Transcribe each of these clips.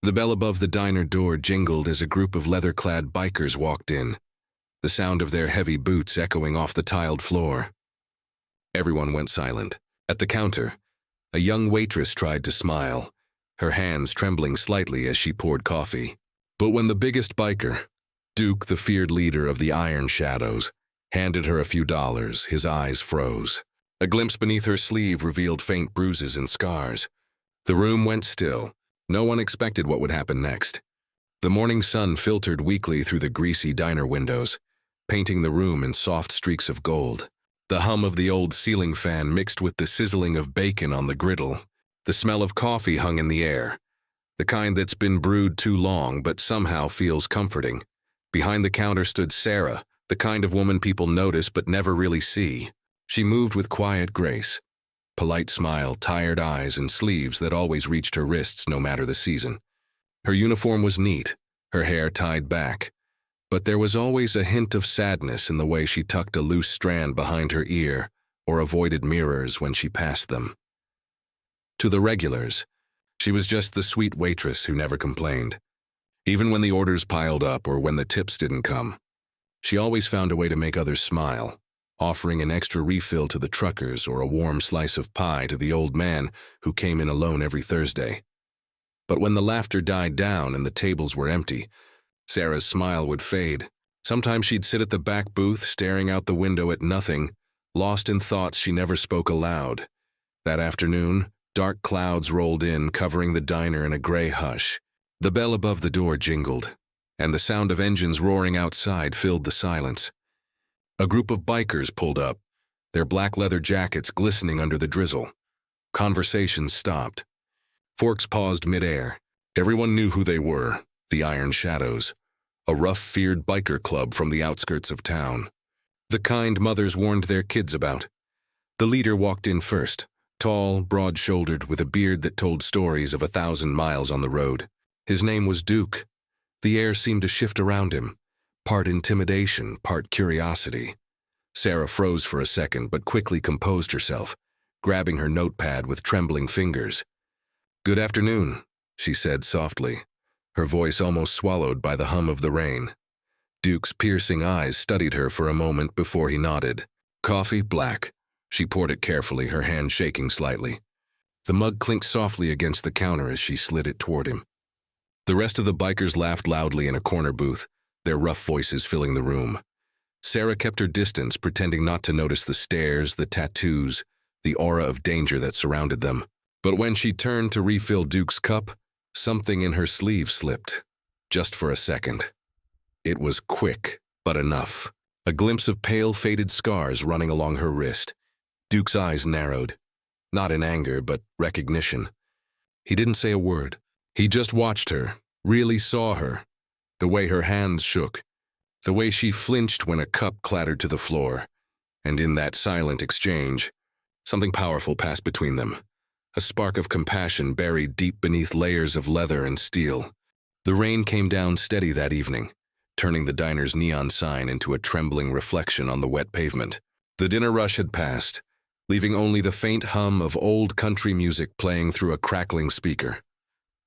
The bell above the diner door jingled as a group of leather-clad bikers walked in, the sound of their heavy boots echoing off the tiled floor. Everyone went silent. At the counter, a young waitress tried to smile, her hands trembling slightly as she poured coffee. But when the biggest biker, Duke, the feared leader of the Iron Shadows, handed her a few dollars, his eyes froze. A glimpse beneath her sleeve revealed faint bruises and scars. The room went still. No one expected what would happen next. The morning sun filtered weakly through the greasy diner windows, painting the room in soft streaks of gold. The hum of the old ceiling fan mixed with the sizzling of bacon on the griddle. The smell of coffee hung in the air, the kind that's been brewed too long but somehow feels comforting. Behind the counter stood Sarah, the kind of woman people notice but never really see. She moved with quiet grace, polite smile, tired eyes, and sleeves that always reached her wrists no matter the season. Her uniform was neat, her hair tied back, but there was always a hint of sadness in the way she tucked a loose strand behind her ear or avoided mirrors when she passed them. To the regulars, she was just the sweet waitress who never complained. Even when the orders piled up or when the tips didn't come, she always found a way to make others smile, offering an extra refill to the truckers or a warm slice of pie to the old man who came in alone every Thursday. But when the laughter died down and the tables were empty, Sarah's smile would fade. Sometimes she'd sit at the back booth staring out the window at nothing, lost in thoughts she never spoke aloud. That afternoon, dark clouds rolled in, covering the diner in a gray hush. The bell above the door jingled, and the sound of engines roaring outside filled the silence. A group of bikers pulled up, their black leather jackets glistening under the drizzle. Conversations stopped. Forks paused midair. Everyone knew who they were, the Iron Shadows, a rough, feared biker club from the outskirts of town. The kind mothers warned their kids about. The leader walked in first, tall, broad-shouldered, with a beard that told stories of 1,000 miles on the road. His name was Duke. The air seemed to shift around him, part intimidation, part curiosity. Sarah froze for a second, but quickly composed herself, grabbing her notepad with trembling fingers. "Good afternoon," she said softly, her voice almost swallowed by the hum of the rain. Duke's piercing eyes studied her for a moment before he nodded. "Coffee, black." She poured it carefully, her hand shaking slightly. The mug clinked softly against the counter as she slid it toward him. The rest of the bikers laughed loudly in a corner booth, their rough voices filling the room. Sarah kept her distance, pretending not to notice the stares, the tattoos, the aura of danger that surrounded them. But when she turned to refill Duke's cup, something in her sleeve slipped, just for a second. It was quick, but enough. A glimpse of pale, faded scars running along her wrist. Duke's eyes narrowed, not in anger, but recognition. He didn't say a word. He just watched her, really saw her, the way her hands shook, the way she flinched when a cup clattered to the floor. And in that silent exchange, something powerful passed between them, a spark of compassion buried deep beneath layers of leather and steel. The rain came down steady that evening, turning the diner's neon sign into a trembling reflection on the wet pavement. The dinner rush had passed, leaving only the faint hum of old country music playing through a crackling speaker.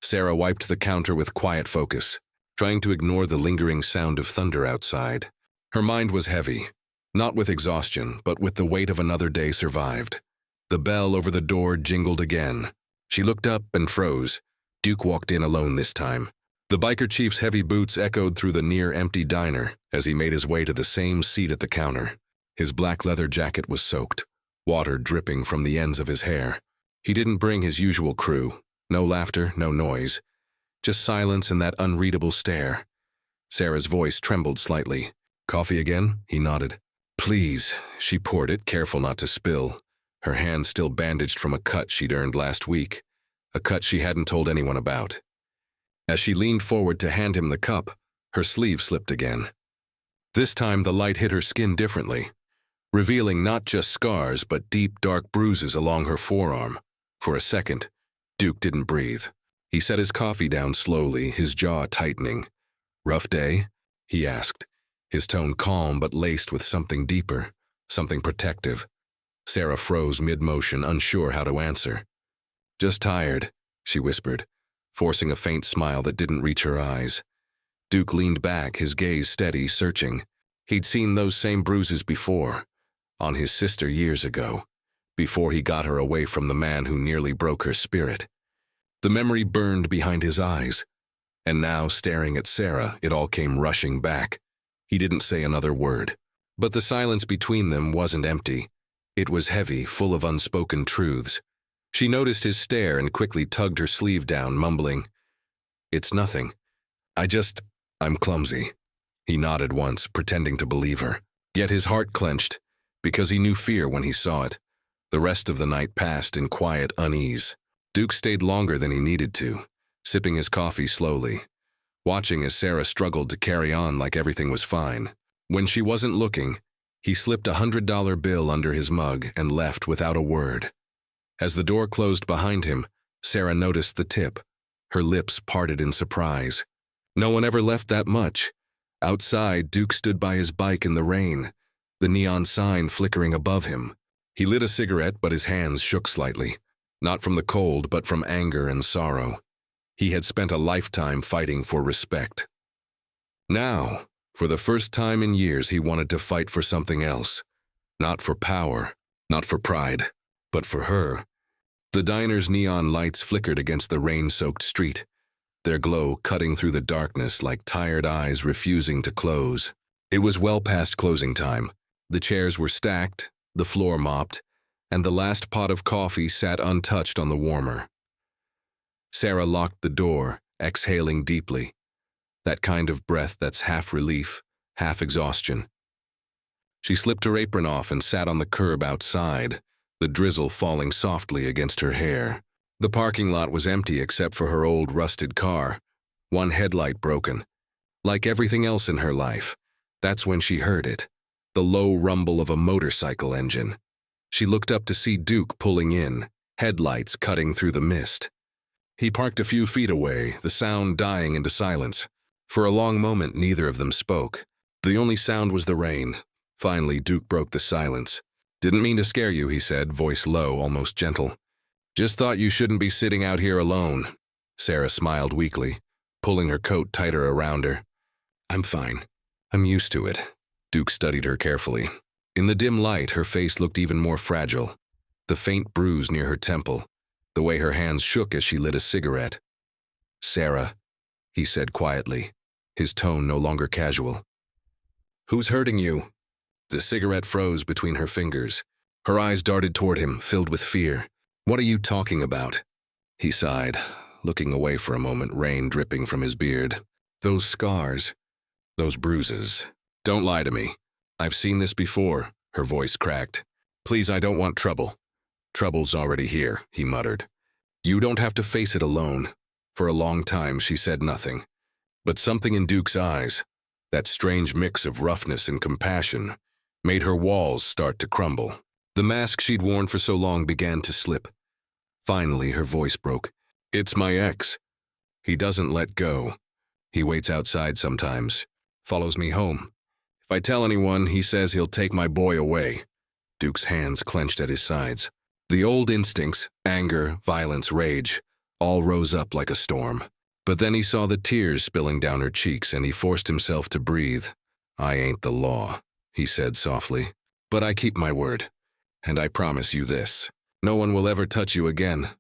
Sarah wiped the counter with quiet focus, trying to ignore the lingering sound of thunder outside. Her mind was heavy, not with exhaustion, but with the weight of another day survived. The bell over the door jingled again. She looked up and froze. Duke walked in alone this time. The biker chief's heavy boots echoed through the near-empty diner as he made his way to the same seat at the counter. His black leather jacket was soaked, water dripping from the ends of his hair. He didn't bring his usual crew. No laughter, no noise. Just silence and that unreadable stare. Sarah's voice trembled slightly. "Coffee again?" He nodded. "Please." She poured it, careful not to spill, her hand still bandaged from a cut she'd earned last week, a cut she hadn't told anyone about. As she leaned forward to hand him the cup, her sleeve slipped again. This time the light hit her skin differently, revealing not just scars but deep, dark bruises along her forearm. For a second, Duke didn't breathe. He set his coffee down slowly, his jaw tightening. "Rough day?" he asked, his tone calm but laced with something deeper, something protective. Sarah froze mid-motion, unsure how to answer. "Just tired," she whispered, forcing a faint smile that didn't reach her eyes. Duke leaned back, his gaze steady, searching. He'd seen those same bruises before, on his sister years ago, before he got her away from the man who nearly broke her spirit. The memory burned behind his eyes, and now, staring at Sarah, it all came rushing back. He didn't say another word. But the silence between them wasn't empty. It was heavy, full of unspoken truths. She noticed his stare and quickly tugged her sleeve down, mumbling, "It's nothing. I'm clumsy." He nodded once, pretending to believe her. Yet his heart clenched, because he knew fear when he saw it. The rest of the night passed in quiet unease. Duke stayed longer than he needed to, sipping his coffee slowly, watching as Sarah struggled to carry on like everything was fine. When she wasn't looking, he slipped a $100 bill under his mug and left without a word. As the door closed behind him, Sarah noticed the tip. Her lips parted in surprise. No one ever left that much. Outside, Duke stood by his bike in the rain, the neon sign flickering above him. He lit a cigarette, but his hands shook slightly, not from the cold, but from anger and sorrow. He had spent a lifetime fighting for respect. Now, for the first time in years, he wanted to fight for something else. Not for power, not for pride, but for her. The diner's neon lights flickered against the rain-soaked street, their glow cutting through the darkness like tired eyes refusing to close. It was well past closing time. The chairs were stacked, the floor mopped, and the last pot of coffee sat untouched on the warmer. Sarah locked the door, exhaling deeply. That kind of breath that's half relief, half exhaustion. She slipped her apron off and sat on the curb outside, the drizzle falling softly against her hair. The parking lot was empty except for her old rusted car, one headlight broken. Like everything else in her life, that's when she heard it, the low rumble of a motorcycle engine. She looked up to see Duke pulling in, headlights cutting through the mist. He parked a few feet away, the sound dying into silence. For a long moment, neither of them spoke. The only sound was the rain. Finally, Duke broke the silence. "Didn't mean to scare you," he said, voice low, almost gentle. "Just thought you shouldn't be sitting out here alone." Sarah smiled weakly, pulling her coat tighter around her. "I'm fine. I'm used to it." Duke studied her carefully. In the dim light, her face looked even more fragile. The faint bruise near her temple, the way her hands shook as she lit a cigarette. "Sarah," he said quietly, his tone no longer casual. "Who's hurting you?" The cigarette froze between her fingers. Her eyes darted toward him, filled with fear. "What are you talking about?" He sighed, looking away for a moment, rain dripping from his beard. "Those scars, those bruises. Don't lie to me. I've seen this before," her voice cracked. "Please, I don't want trouble." "Trouble's already here," he muttered. "You don't have to face it alone." For a long time, she said nothing. But something in Duke's eyes, that strange mix of roughness and compassion, made her walls start to crumble. The mask she'd worn for so long began to slip. Finally, her voice broke. "It's my ex. He doesn't let go. He waits outside sometimes, follows me home. If I tell anyone, he says he'll take my boy away." Duke's hands clenched at his sides. The old instincts, anger, violence, rage, all rose up like a storm. But then he saw the tears spilling down her cheeks and he forced himself to breathe. "I ain't the law," he said softly, "but I keep my word. And I promise you this. No one will ever touch you again."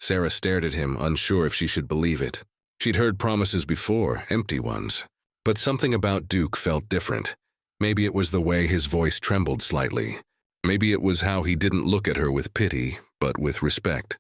Sarah stared at him, unsure if she should believe it. She'd heard promises before, empty ones. But something about Duke felt different. Maybe it was the way his voice trembled slightly. Maybe it was how he didn't look at her with pity, but with respect.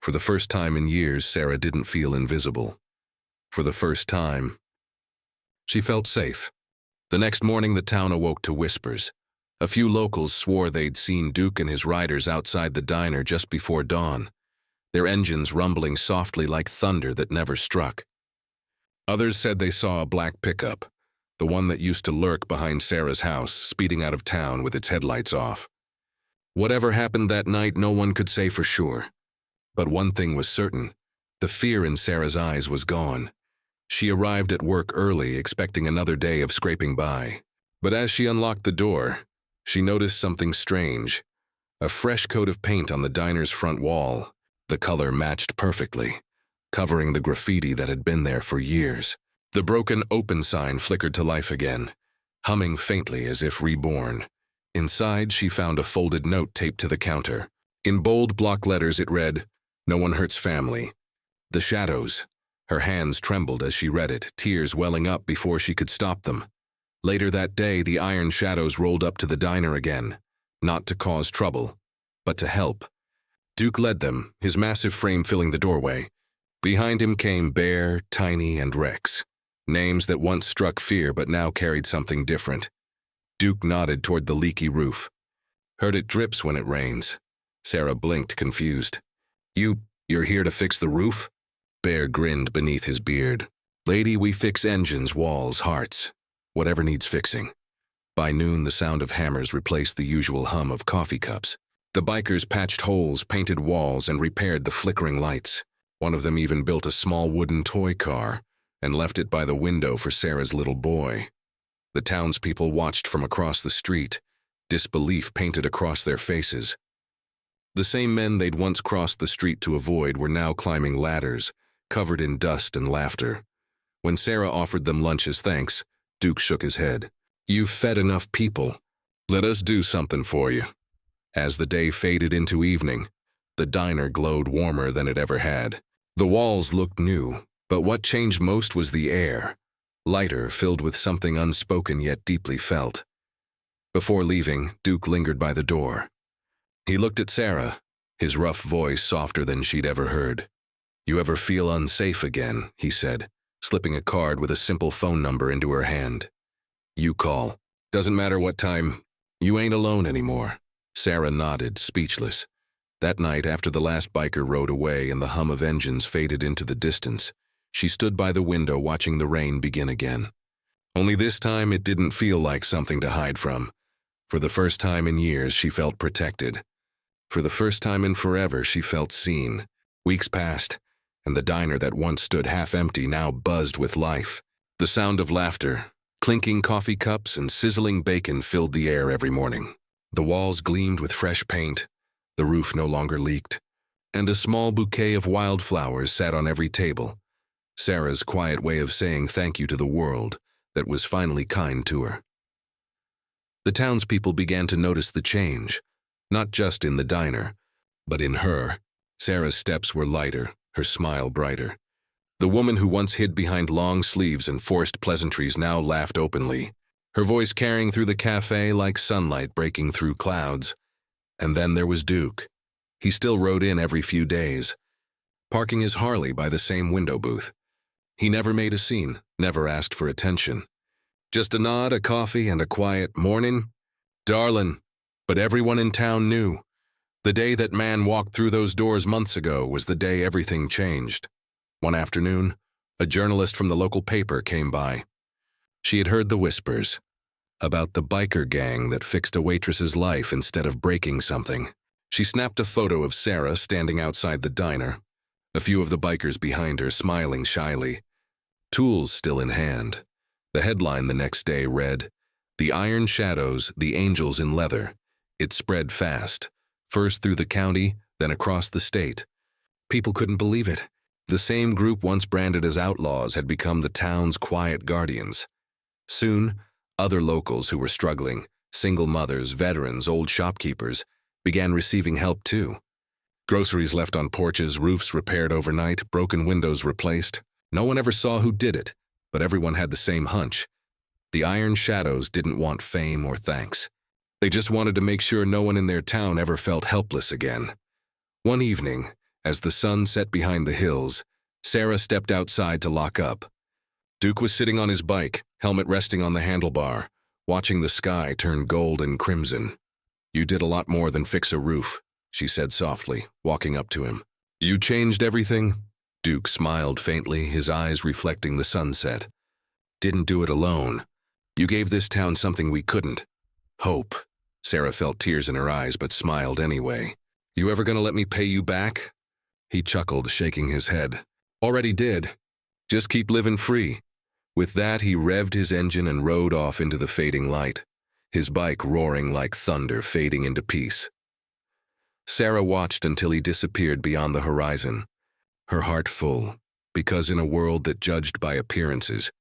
For the first time in years, Sarah didn't feel invisible. For the first time, she felt safe. The next morning, the town awoke to whispers. A few locals swore they'd seen Duke and his riders outside the diner just before dawn, their engines rumbling softly like thunder that never struck. Others said they saw a black pickup, the one that used to lurk behind Sarah's house, speeding out of town with its headlights off. Whatever happened that night, no one could say for sure. But one thing was certain. The fear in Sarah's eyes was gone. She arrived at work early, expecting another day of scraping by. But as she unlocked the door, she noticed something strange. A fresh coat of paint on the diner's front wall. The color matched perfectly. covering the graffiti that had been there for years. The broken open sign flickered to life again, humming faintly as if reborn. Inside, she found a folded note taped to the counter. In bold block letters it read, "No one hurts family." The shadows. Her hands trembled as she read it, tears welling up before she could stop them. Later that day, the iron shadows rolled up to the diner again, not to cause trouble, but to help. Duke led them, his massive frame filling the doorway. Behind him came Bear, Tiny, and Rex, names that once struck fear but now carried something different. Duke nodded toward the leaky roof. "Heard it drips when it rains." Sarah blinked, confused. You're here to fix the roof?" Bear grinned beneath his beard. "Lady, we fix engines, walls, hearts. Whatever needs fixing." By noon, the sound of hammers replaced the usual hum of coffee cups. The bikers patched holes, painted walls, and repaired the flickering lights. One of them even built a small wooden toy car and left it by the window for Sarah's little boy. The townspeople watched from across the street, disbelief painted across their faces. The same men they'd once crossed the street to avoid were now climbing ladders, covered in dust and laughter. When Sarah offered them lunch as thanks, Duke shook his head. "You've fed enough people. Let us do something for you." As the day faded into evening, the diner glowed warmer than it ever had. The walls looked new, but what changed most was the air, lighter, filled with something unspoken yet deeply felt. Before leaving, Duke lingered by the door. He looked at Sarah, his rough voice softer than she'd ever heard. "You ever feel unsafe again?" he said, slipping a card with a simple phone number into her hand. "You call. Doesn't matter what time. You ain't alone anymore." Sarah nodded, speechless. That night, after the last biker rode away and the hum of engines faded into the distance, she stood by the window watching the rain begin again. Only this time it didn't feel like something to hide from. For the first time in years, she felt protected. For the first time in forever, she felt seen. Weeks passed, and the diner that once stood half empty now buzzed with life. The sound of laughter, clinking coffee cups, and sizzling bacon filled the air every morning. The walls gleamed with fresh paint, the roof no longer leaked, and a small bouquet of wildflowers sat on every table. Sarah's quiet way of saying thank you to the world that was finally kind to her. The townspeople began to notice the change, not just in the diner, but in her. Sarah's steps were lighter, her smile brighter. The woman who once hid behind long sleeves and forced pleasantries now laughed openly, her voice carrying through the cafe like sunlight breaking through clouds. And then there was Duke. He still rode in every few days, parking his Harley by the same window booth. He never made a scene, never asked for attention. Just a nod, a coffee, and a quiet "Morning, darlin'." But everyone in town knew. The day that man walked through those doors months ago was the day everything changed. One afternoon, a journalist from the local paper came by. She had heard the whispers about the biker gang that fixed a waitress's life instead of breaking something. She snapped a photo of Sarah standing outside the diner, a few of the bikers behind her smiling shyly, tools still in hand. The headline the next day read, "The Iron Shadows, the Angels in Leather." It spread fast, first through the county, then across the state. People couldn't believe it. The same group once branded as outlaws had become the town's quiet guardians. Soon, other locals who were struggling, single mothers, veterans, old shopkeepers, began receiving help too. Groceries left on porches, roofs repaired overnight, broken windows replaced. No one ever saw who did it, but everyone had the same hunch. The Iron Shadows didn't want fame or thanks. They just wanted to make sure no one in their town ever felt helpless again. One evening, as the sun set behind the hills, Sarah stepped outside to lock up. Duke was sitting on his bike, helmet resting on the handlebar, watching the sky turn gold and crimson. "You did a lot more than fix a roof," she said softly, walking up to him. "You changed everything?" Duke smiled faintly, his eyes reflecting the sunset. "Didn't do it alone. You gave this town something we couldn't. Hope." Sarah felt tears in her eyes but smiled anyway. "You ever gonna let me pay you back?" He chuckled, shaking his head. "Already did. Just keep living free." With that, he revved his engine and rode off into the fading light, his bike roaring like thunder fading into peace. Sarah watched until he disappeared beyond the horizon. her heart full, because in a world that judged by appearances,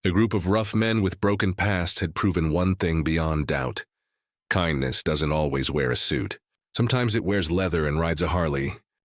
a group of rough men with broken pasts had proven one thing beyond doubt. Kindness doesn't always wear a suit. Sometimes it wears leather and rides a Harley,